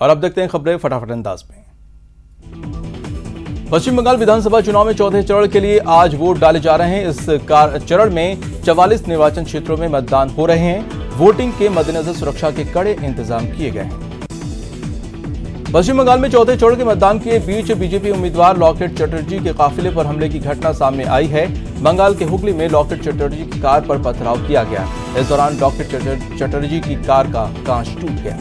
और अब देखते हैं खबरें फटाफट अंदाज में। पश्चिम बंगाल विधानसभा चुनाव में चौथे चरण के लिए आज वोट डाले जा रहे हैं। इस चरण में 44 निर्वाचन क्षेत्रों में मतदान हो रहे हैं। वोटिंग के मद्देनजर सुरक्षा के कड़े इंतजाम किए गए हैं। पश्चिम बंगाल में चौथे चरण के मतदान के बीच बीजेपी उम्मीदवार लॉकेट चटर्जी के काफिले पर हमले की घटना सामने आई है। बंगाल के हुगली में लॉकेट चटर्जी की कार पर पथराव किया गया। इस दौरान लॉकेट चटर्जी की कार का कांच टूट गया।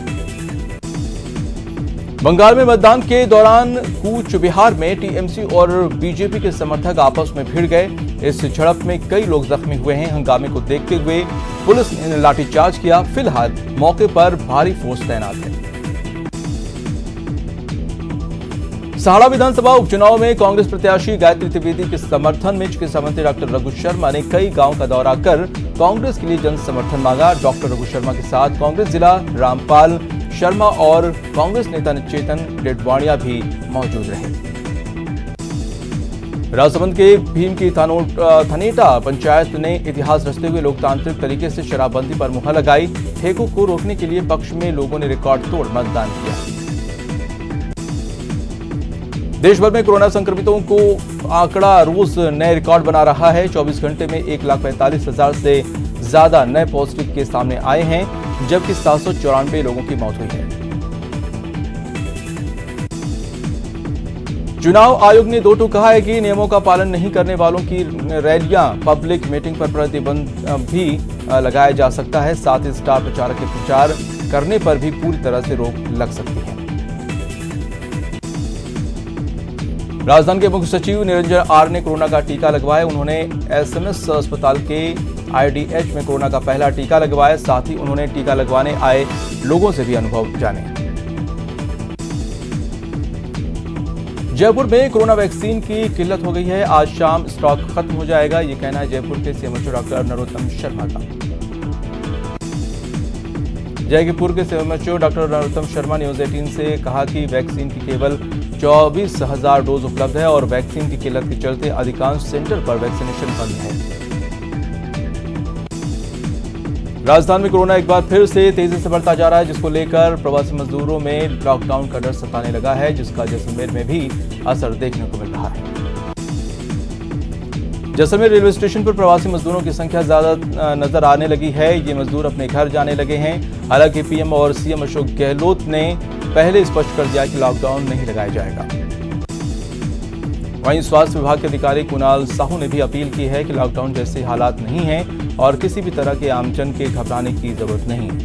बंगाल में मतदान के दौरान कूच बिहार में टीएमसी और बीजेपी के समर्थक आपस में भिड़ गए। इस झड़प में कई लोग जख्मी हुए हैं। हंगामे को देखते हुए पुलिस ने लाठीचार्ज किया। फिलहाल मौके पर भारी फोर्स तैनात है। सहाड़ा विधानसभा उपचुनाव में कांग्रेस प्रत्याशी गायत्री त्रिवेदी के समर्थन में चिकित्सा मंत्री डॉक्टर रघु शर्मा ने कई गांव का दौरा कर कांग्रेस के लिए जन समर्थन मांगा। डॉक्टर रघु शर्मा के साथ कांग्रेस जिला रामपाल शर्मा और कांग्रेस नेता चेतन डेडवाणिया भी मौजूद रहे। राजसमंद के भीम की थनेटा पंचायत ने इतिहास रचते हुए लोकतांत्रिक तरीके से शराबबंदी पर मुहर लगाई। ठेकों को रोकने के लिए पक्ष में लोगों ने रिकॉर्ड तोड़ मतदान किया। देश भर में कोरोना संक्रमितों को आंकड़ा रोज नए रिकॉर्ड बना रहा है। 24 घंटे में 1,45,000 से ज्यादा नए पॉजिटिव केस सामने आए हैं, जबकि 794 लोगों की मौत हुई है। चुनाव आयोग ने 2 कहा है कि नियमों का पालन नहीं करने वालों की रैलियां, पब्लिक मीटिंग पर प्रतिबंध भी लगाया जा सकता है। साथ ही स्टार प्रचारक के प्रचार करने पर भी पूरी तरह से रोक लग सकती है। राजधानी के मुख्य सचिव निरंजन आर ने कोरोना का टीका लगवाया। उन्होंने एसएमएस अस्पताल के आईडीएच में कोरोना का पहला टीका लगवाया। साथ ही उन्होंने टीका लगवाने आए लोगों से भी अनुभव जाने। जयपुर में कोरोना वैक्सीन की किल्लत हो गई है। आज शाम स्टॉक खत्म हो जाएगा, ये कहना है जयपुर के सीएमएचओ डॉक्टर नरोत्तम शर्मा का। जयपुर के CMHO doctor Narottam Sharma news 18 से कहा कि वैक्सीन की केवल 24,000 डोज उपलब्ध है और वैक्सीन की किल्लत के चलते अधिकांश सेंटर पर वैक्सीनेशन बंद है। राजधानी में कोरोना एक बार फिर से तेजी से बढ़ता जा रहा है, जिसको लेकर प्रवासी मजदूरों में लॉकडाउन का डर सताने लगा है, जिसका जैसलमेर में भी असर देखने को मिल रहा है। जैसलमेर रेलवे स्टेशन पर प्रवासी मजदूरों की संख्या ज्यादा नजर आने लगी है। ये मजदूर अपने घर जाने लगे हैं। हालांकि पीएम और सीएम अशोक गहलोत ने पहले स्पष्ट कर दिया कि लॉकडाउन नहीं लगाया जाएगा। वहीं स्वास्थ्य विभाग के अधिकारी कुणाल साहू ने भी अपील की है कि लॉकडाउन जैसे हालात नहीं हैं और किसी भी तरह के आमजन के घबराने की जरूरत नहीं है।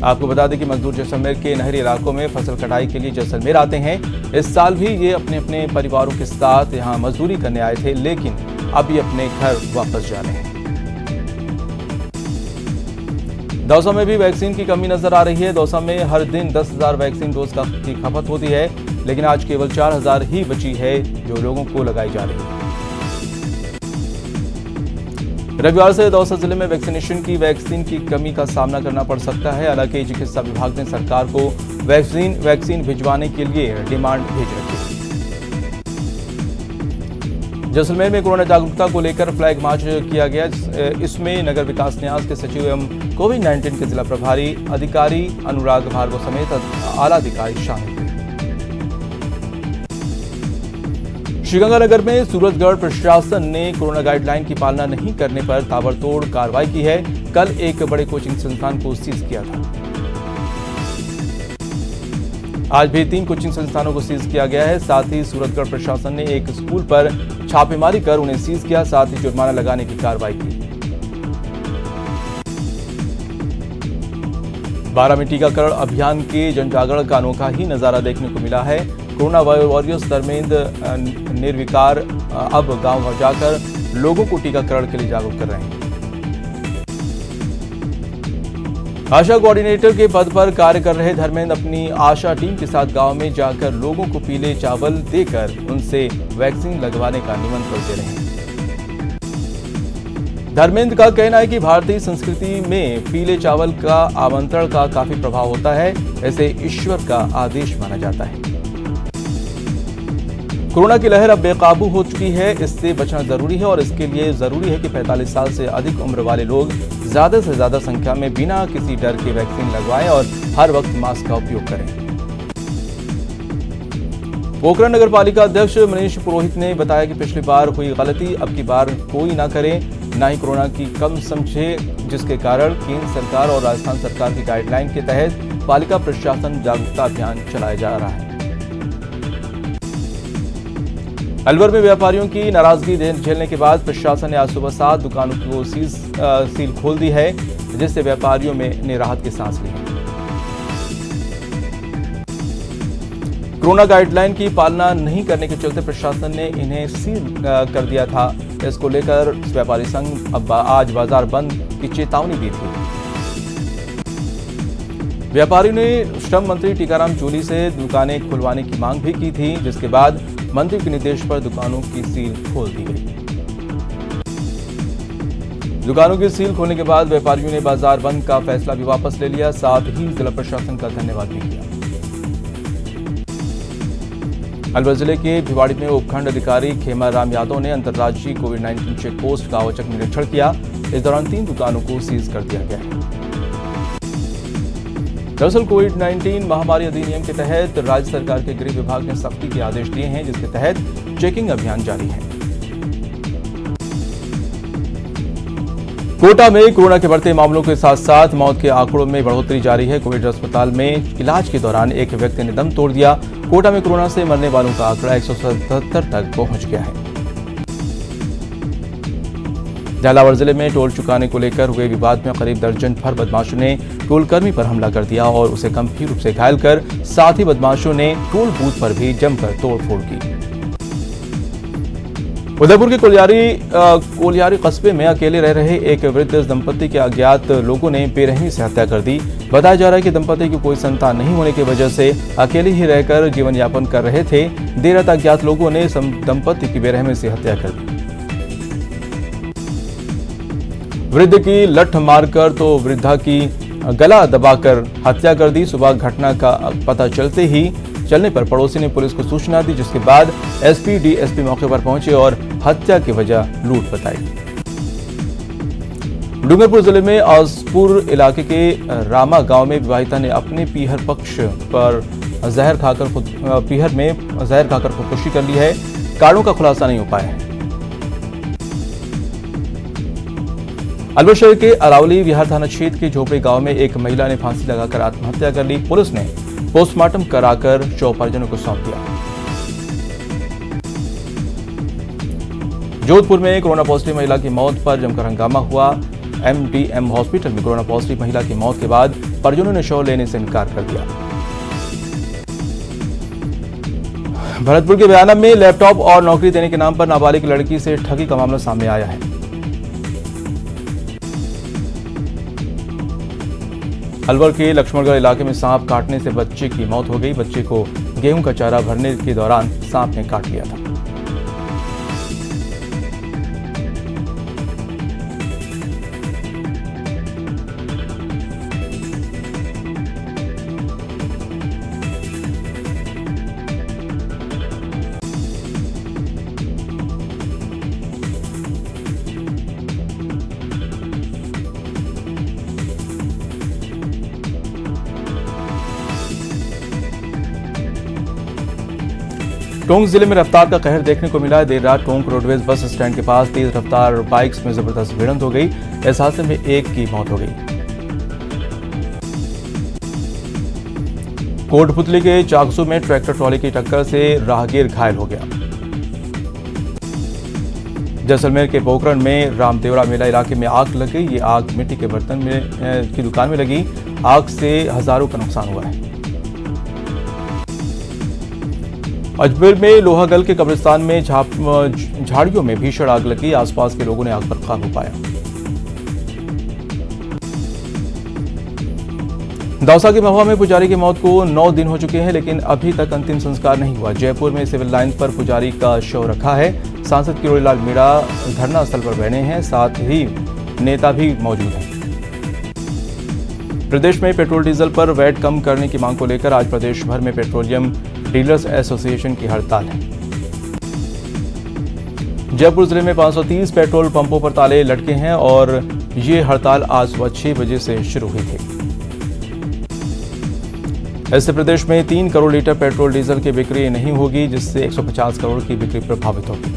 आपको बता दें कि मजदूर जैसलमेर के नहरी इलाकों में फसल कटाई के लिए जैसलमेर आते हैं। इस साल भी ये अपने अपने परिवारों के साथ यहां मजदूरी करने आए थे, लेकिन अब ये अपने घर वापस जा रहे हैं। दौसा में भी वैक्सीन की कमी नजर आ रही है। दौसा में हर दिन 10,000 वैक्सीन डोज की खपत होती है, लेकिन आज केवल 4,000 ही बची है जो लोगों को लगाई जा रही है। रविवार से दौसा जिले में वैक्सीन की कमी का सामना करना पड़ सकता है। हालांकि चिकित्सा विभाग ने सरकार को वैक्सीन भिजवाने के लिए डिमांड भेज रखी है। जैसलमेर में कोरोना जागरूकता को लेकर फ्लैग मार्च किया गया। इसमें नगर विकास न्यास के सचिव एवं कोविड-19 के जिला प्रभारी अधिकारी अनुराग भार्गव समेत आला अधिकारी शामिल हुए। श्रीगंगानगर में सूरजगढ़ प्रशासन ने कोरोना गाइडलाइन की पालना नहीं करने पर ताबड़तोड़ कार्रवाई की है। कल एक बड़े कोचिंग संस्थान को सीज किया था। आज भी 3 कोचिंग संस्थानों को सीज किया गया है। साथ ही सूरजगढ़ प्रशासन ने एक स्कूल पर छापेमारी कर उन्हें सीज किया। साथ ही जुर्माना लगाने की कार्रवाई की। 12 में टीकाकरण अभियान के जनजागरण का अनोखा ही नजारा देखने को मिला है। कोरोना वॉरियर्स धर्मेंद्र निर्विकार अब गांव-गांव जाकर लोगों को टीकाकरण के लिए जागरूक कर रहे हैं। आशा कोऑर्डिनेटर के पद पर कार्य कर रहे धर्मेंद्र अपनी आशा टीम के साथ गांव में जाकर लोगों को पीले चावल देकर उनसे वैक्सीन लगवाने का निमंत्रण दे रहे हैं। धर्मेंद्र का कहना है कि भारतीय संस्कृति में पीले चावल का आमंत्रण का काफी प्रभाव होता है। इसे ईश्वर का आदेश माना जाता है। कोरोना की लहर अब बेकाबू हो चुकी है। इससे बचना जरूरी है और इसके लिए जरूरी है कि 45 साल से अधिक उम्र वाले लोग ज्यादा से ज्यादा संख्या में बिना किसी डर के वैक्सीन लगवाएं और हर वक्त मास्क का उपयोग करें। पोखरण नगर पालिका अध्यक्ष मनीष पुरोहित ने बताया कि पिछली बार हुई गलती अब की बार कोई ना करे, ना ही कोरोना की कम समझे, जिसके कारण केंद्र सरकार और राजस्थान सरकार की गाइडलाइन के तहत पालिका प्रशासन जागरूकता अभियान चलाया जा रहा है। अलवर में व्यापारियों की नाराजगी झेलने के बाद प्रशासन ने आज सुबह 7 दुकानों को सील खोल दी है, जिससे व्यापारियों ने राहत की सांस ली है। कोरोना गाइडलाइन की पालना नहीं करने के चलते प्रशासन ने इन्हें सील कर दिया था। इसको लेकर व्यापारी संघ अब आज बाजार बंद की चेतावनी दी थी। व्यापारियों ने श्रम मंत्री टीकाराम जूली से दुकानें खुलवाने की मांग भी की थी, जिसके बाद मंत्री के निर्देश पर दुकानों की सील खोल दी गई। दुकानों की सील खोलने के बाद व्यापारियों ने बाजार बंद का फैसला भी वापस ले लिया, साथ ही जिला प्रशासन का धन्यवाद भी किया। अलवर जिले के भिवाड़ी में उपखंड अधिकारी खेमा राम यादव ने अंतर्राज्यीय कोविड-19 चेक पोस्ट का औचक निरीक्षण किया। इस दौरान 3 दुकानों को सीज कर दिया गया है। दरअसल कोविड-19 महामारी अधिनियम के तहत राज्य सरकार के गृह विभाग ने सख्ती के आदेश दिए हैं, जिसके तहत चेकिंग अभियान जारी है। कोटा में कोरोना के बढ़ते मामलों के साथ साथ मौत के आंकड़ों में बढ़ोतरी जारी है। कोविड अस्पताल में इलाज के दौरान एक व्यक्ति ने दम तोड़ दिया। कोटा में कोरोना से मरने वालों का आंकड़ा 177 तक पहुंच गया है। झालावाड़ जिले में टोल चुकाने को लेकर हुए विवाद में करीब दर्जन भर बदमाशों ने टोल कर्मी पर हमला कर दिया और उसे गंभीर रूप से घायल कर, साथ ही बदमाशों ने टोल बूथ पर भी जमकर तोड़फोड़ की। उदयपुर के कोलियारी कस्बे में अकेले रह रहे एक वृद्ध दंपति के अज्ञात लोगों ने बेरहमी से हत्या कर दी। बताया जा रहा है कि दंपति की कोई संतान नहीं होने की वजह से अकेले ही रहकर जीवन यापन कर रहे थे। देर रात अज्ञात लोगों ने दंपति की बेरहमी से हत्या कर दी। वृद्ध की लठ मारकर तो वृद्धा की गला दबाकर हत्या कर दी। सुबह घटना का पता चलने पर पड़ोसी ने पुलिस को सूचना दी, जिसके बाद एसपी डीएसपी मौके पर पहुंचे और हत्या की वजह लूट बताई। डूंगरपुर जिले में आसपुर इलाके के रामा गांव में विवाहिता ने अपने पीहर पक्ष पर जहर खाकर खुदकुशी कर ली है। कारणों का खुलासा नहीं हो पाया है। अलवर शहर के अरावली विहार थाना क्षेत्र के झोपड़ी गांव में एक महिला ने फांसी लगाकर आत्महत्या कर ली। पुलिस ने पोस्टमार्टम कराकर शव परिजनों को सौंप दिया। जोधपुर में कोरोना पॉजिटिव महिला की मौत पर जमकर हंगामा हुआ। एमडीएम हॉस्पिटल में कोरोना पॉजिटिव महिला की मौत के बाद परिजनों ने शव लेने से इनकार कर दिया। भरतपुर के बयाना में लैपटॉप और नौकरी देने के नाम पर नाबालिग लड़की से ठगी का मामला सामने आया है। अलवर के लक्ष्मणगढ़ इलाके में सांप काटने से बच्चे की मौत हो गई। बच्चे को गेहूं का चारा भरने के दौरान सांप ने काट लिया था। टोंक जिले में रफ्तार का कहर देखने को मिला। देर रात टोंक रोडवेज बस स्टैंड के पास तेज रफ्तार बाइक्स में जबरदस्त भिड़ंत हो गई। इस हादसे में एक की मौत हो गई। कोटपुतली के चाकसू में ट्रैक्टर ट्रॉली की टक्कर से राहगीर घायल हो गया। जैसलमेर के पोखरण में रामदेवरा मेला इलाके में आग लग गई। ये आग मिट्टी के बर्तन की दुकान में लगी। आग से हजारों का नुकसान हुआ है। अजमेर में लोहागल के कब्रिस्तान में झाड़ियों में भीषण आग लगी। आसपास के लोगों ने आग पर काबू पाया। दौसा के महुआ में पुजारी की मौत को 9 दिन हो चुके हैं, लेकिन अभी तक अंतिम संस्कार नहीं हुआ। जयपुर में सिविल लाइन पर पुजारी का शव रखा है। सांसद किरोड़ीलाल मीणा धरना स्थल पर बैठे हैं, साथ ही नेता भी मौजूद हैं। प्रदेश में पेट्रोल डीजल पर वैट कम करने की मांग को लेकर आज प्रदेश भर में पेट्रोलियम डीलर्स एसोसिएशन की हड़ताल है। जयपुर जिले में 530 पेट्रोल पंपों पर ताले लटके हैं और ये हड़ताल आज सुबह 6 बजे से शुरू हुई थी। इससे प्रदेश में 3 करोड़ लीटर पेट्रोल डीजल की बिक्री नहीं होगी, जिससे 150 करोड़ की बिक्री प्रभावित होगी।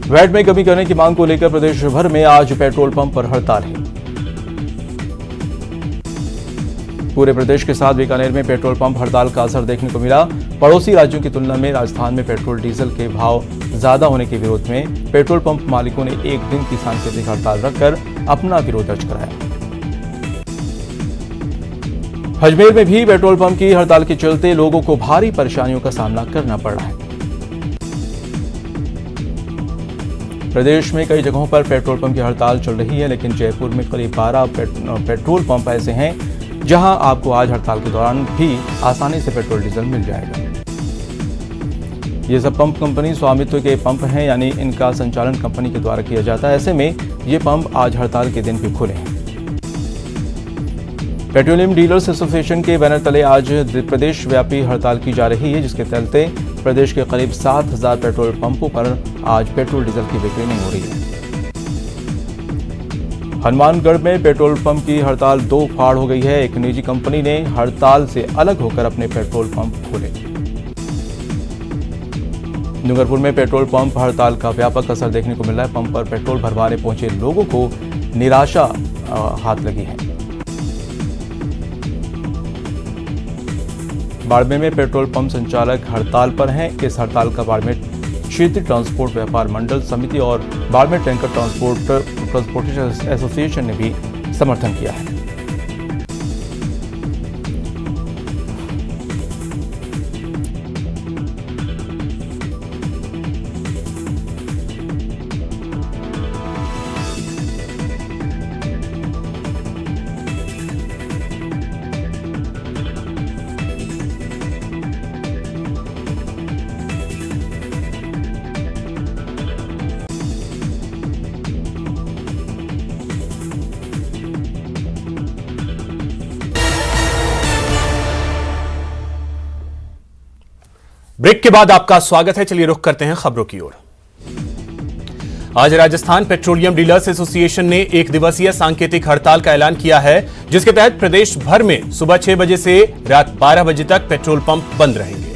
वैट में कमी करने की मांग को लेकर प्रदेश भर में आज पेट्रोल पंप पर हड़ताल है। पूरे प्रदेश के साथ बीकानेर में पेट्रोल पंप हड़ताल का असर देखने को मिला। पड़ोसी राज्यों की तुलना में राजस्थान में पेट्रोल डीजल के भाव ज्यादा होने के विरोध में पेट्रोल पंप मालिकों ने एक दिन की सांकेतिक हड़ताल रखकर अपना विरोध दर्ज कराया। अजमेर में भी पेट्रोल पंप की हड़ताल के चलते लोगों को भारी परेशानियों का सामना करना पड़ रहा है। प्रदेश में कई जगहों पर पेट्रोल पंप की हड़ताल चल रही है, लेकिन जयपुर में करीब 12 पेट्रोल पंप ऐसे हैं जहां आपको आज हड़ताल के दौरान भी आसानी से पेट्रोल डीजल मिल जाएगा। ये सब पंप कंपनी स्वामित्व के पंप हैं, यानी इनका संचालन कंपनी के द्वारा किया जाता है। ऐसे में ये पंप आज हड़ताल के दिन भी खुले हैं। पेट्रोलियम डीलर्स एसोसिएशन के बैनर तले आज प्रदेश व्यापी हड़ताल की जा रही है, जिसके चलते प्रदेश के करीब 7,000 पेट्रोल पंपों पर आज पेट्रोल डीजल की बिक्री नहीं हो रही है। हनुमानगढ़ में पेट्रोल पंप की हड़ताल 2 फाड़ हो गई है। एक निजी कंपनी ने हड़ताल से अलग होकर अपने पेट्रोल पंप खोले। डूंगरपुर में पेट्रोल पंप हड़ताल का व्यापक असर देखने को मिल रहा है। पंप पर पेट्रोल भरवाने पहुंचे लोगों को निराशा हाथ लगी है। बाड़मेर में पेट्रोल पंप संचालक हड़ताल पर हैं। इस हड़ताल का बाड़मेर क्षेत्रीय ट्रांसपोर्ट व्यापार मंडल समिति और बाड़मेर टैंकर ट्रांसपोर्टेशन एसोसिएशन ने भी समर्थन किया है। ब्रेक के बाद आपका स्वागत है। चलिए रुख करते हैं खबरों की ओर। आज राजस्थान पेट्रोलियम डीलर्स एसोसिएशन ने 1 दिवसीय सांकेतिक हड़ताल का ऐलान किया है, जिसके तहत प्रदेश भर में सुबह 6 बजे से रात 12 बजे तक पेट्रोल पंप बंद रहेंगे।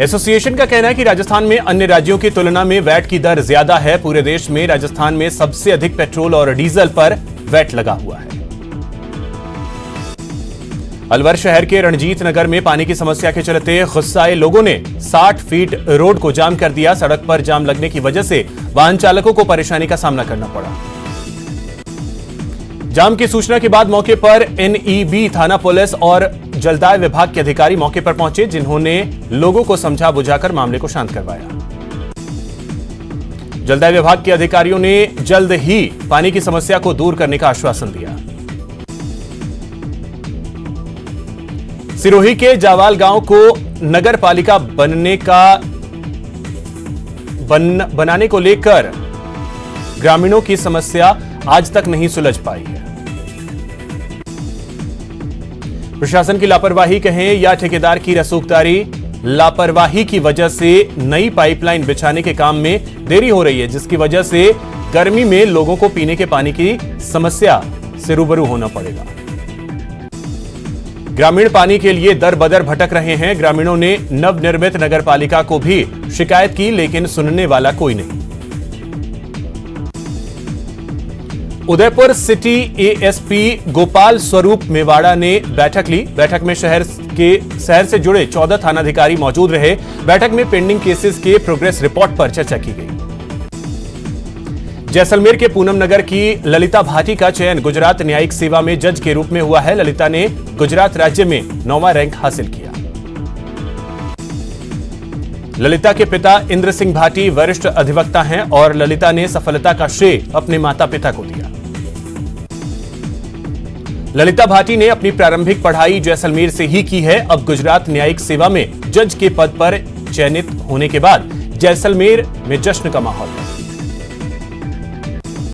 एसोसिएशन का कहना है कि राजस्थान में अन्य राज्यों की तुलना में वैट की दर ज्यादा है। पूरे देश में राजस्थान में सबसे अधिक पेट्रोल और डीजल पर वैट लगा हुआ है। अलवर शहर के रणजीत नगर में पानी की समस्या के चलते गुस्साए लोगों ने 60 फीट रोड को जाम कर दिया। सड़क पर जाम लगने की वजह से वाहन चालकों को परेशानी का सामना करना पड़ा। जाम की सूचना के बाद मौके पर एनईबी थाना पुलिस और जलदाय विभाग के अधिकारी मौके पर पहुंचे, जिन्होंने लोगों को समझा बुझाकर मामले को शांत करवाया। जलदाय विभाग के अधिकारियों ने जल्द ही पानी की समस्या को दूर करने का आश्वासन दिया। सिरोही के जावाल गांव को नगर पालिका बनाने को लेकर ग्रामीणों की समस्या आज तक नहीं सुलझ पाई है। प्रशासन की लापरवाही कहें या ठेकेदार की रसूखदारी, लापरवाही की वजह से नई पाइपलाइन बिछाने के काम में देरी हो रही है, जिसकी वजह से गर्मी में लोगों को पीने के पानी की समस्या से रूबरू होना पड़ेगा। ग्रामीण पानी के लिए दर बदर भटक रहे हैं। ग्रामीणों ने नवनिर्मित नगर पालिका को भी शिकायत की, लेकिन सुनने वाला कोई नहीं। उदयपुर सिटी एएसपी गोपाल स्वरूप मेवाड़ा ने बैठक ली। बैठक में शहर से जुड़े 14 थानाधिकारी मौजूद रहे। बैठक में पेंडिंग केसेस के प्रोग्रेस रिपोर्ट पर चर्चा की गई। जैसलमेर के पूनम नगर की ललिता भाटी का चयन गुजरात न्यायिक सेवा में जज के रूप में हुआ है। ललिता ने गुजरात राज्य में 9वां रैंक हासिल किया। ललिता के पिता इंद्र सिंह भाटी वरिष्ठ अधिवक्ता हैं और ललिता ने सफलता का श्रेय अपने माता पिता को दिया। ललिता भाटी ने अपनी प्रारंभिक पढ़ाई जैसलमेर से ही की है। अब गुजरात न्यायिक सेवा में जज के पद पर चयनित होने के बाद जैसलमेर में जश्न का माहौल है।